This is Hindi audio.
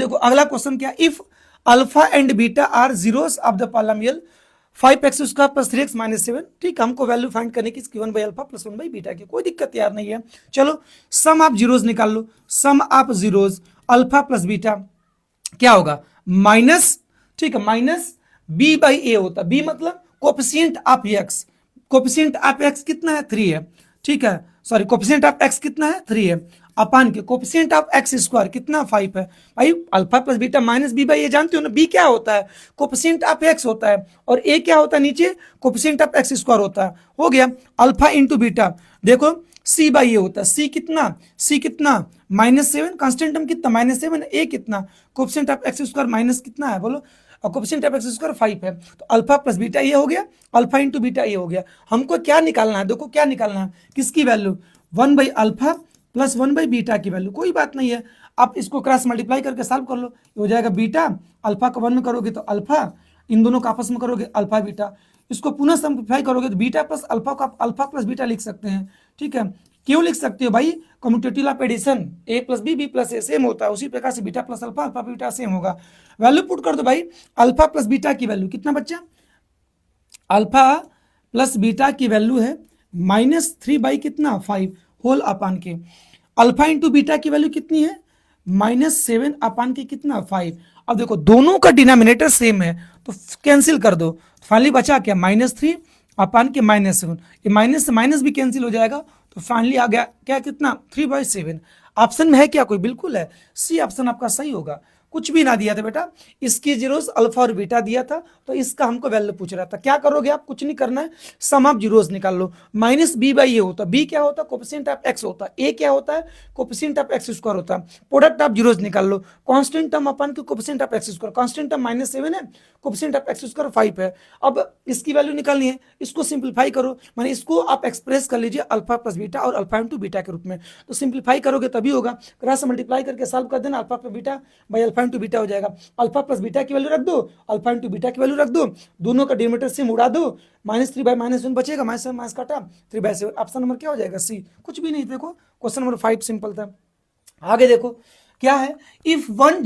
देखो अगला क्वेश्चन क्या, if alpha and beta are zeros of the polynomial 5x² plus 3x minus 7, ठीक है, हमको वैल्यू फाइंड करने की one by alpha plus one by beta की, कोई दिक्कत यार नहीं है। चलो सम आप जीरोस निकाल लो, सम आप जीरोस अल्फा प्लस बीटा क्या होगा माइनस, ठीक है, माइनस बी बाई ए होता है, बी मतलब coefficient of x, coefficient of x कितना है 3 है, ठीक है, सॉरी कोफिशिएंट ऑफ एक्स कितना है 3 है, अपान के कोफिशिएंट ऑफ एक्स स्क्वायर कितना 5 है। भाई alpha plus beta minus B by A जानते हो ना, बी क्या होता है कोफिशिएंट ऑफ एक्स होता है, और ए क्या होता है नीचे कोफिशिएंट ऑफ एक्स स्क्वायर होता है, हो गया अल्फा इंटू बीटा, देखो सी बाई ए होता है, सी कितना -7, कांस्टेंट टर्म कितना -7, ए कितना coefficient of x square minus कितना है बोलो, और कोफिशिएंट ऑफ एक्स स्क्वायर 5 है, तो अल्फा प्लस बीटा ये हो गया, अल्फा इंटू बीटा ये हो गया। हमको क्या निकालना है, देखो क्या निकालना है, किसकी value 1 by alpha plus 1 by beta की वैल्यू, कोई बात नहीं है, आप इसको क्रॉस मल्टीप्लाई करके सॉल्व कर लो, ये हो जाएगा बीटा, अल्फा को 1 में करोगे तो अल्फा, इन दोनों को आपस में करोगे अल्फा बीटा, इसको पुनः सिंप्लीफाई करोगे तो बीटा प्लस अल्फा को आप अल्फा प्लस बीटा लिख सकते हैं, ठीक है, क्यों लिख सकते हो भाई, commutative of addition A plus B plus A same होता है, उसी प्रकार से beta plus alpha alpha beta same होगा। वैल्यू पुट कर दो भाई, अल्फा प्लस बीटा की वैल्यू कितना बच्चा, अल्फा प्लस बीटा की वैल्यू है -3 बाई कितना 5 होल अपान के, अल्फा इंटू बीटा की वैल्यू कितनी है -7 अपान के कितना 5। अब देखो दोनों का डिनोमिनेटर सेम है तो कैंसिल कर दो, फाइनली बचा क्या -3 अपान के -7, ये माइनस से माइनस भी कैंसिल हो जाएगा, तो फाइनली आ गया क्या कितना 3/7। ऑप्शन में है क्या कोई, बिल्कुल है, सी ऑप्शन आपका सही होगा। कुछ भी ना दिया था बेटा, इसकी जीरोस अल्फा और बीटा दिया था, तो इसका हमको वैल्यू पूछ रहा था, क्या करोगे आप, कुछ नहीं करना है, सम ऑफ जीरोस निकाल लो, माइनस बी बाई ए होता है, बी क्या होता है कोफिशिएंट ऑफ एक्स होता है, ए क्या होता है कोफिशिएंट ऑफ एक्स स्क्वायर होता है, प्रोडक्ट ऑफ जीरोस निकाल लो, कांस्टेंट टर्म अपन के coefficient of x square, constant term -7 है, कोफिशिएंट ऑफ एक्स स्क्वायर 5 है। अब इसकी वैल्यू निकालनी है, इसको सिंप्लीफाई करो, माने इसको आप एक्सप्रेस कर लीजिए अल्फा प्लस बीटा और अल्फा इंटू बीटा के रूप में, तो सिंप्लीफाई करोगे तभी होगा, क्रॉस मल्टीप्लाई करके सॉल्व कर देना, alpha plus beta by alpha into beta हो जाएगा, अल्फा प्लस बीटा की वैल्यू रख दो, अल्फा इंटू बीटा की वैल्यू रख दो, दोनों का डिनोमिनेटर सेम उड़ा दो, -3 बाई -1 बचेगा, -7 माइनस काटा 3/7, ऑप्शन नंबर क्या हो जाएगा सी, कुछ भी नहीं, देखो क्वेश्चन नंबर 5 सिंपल था। आगे देखो क्या है, इफ 1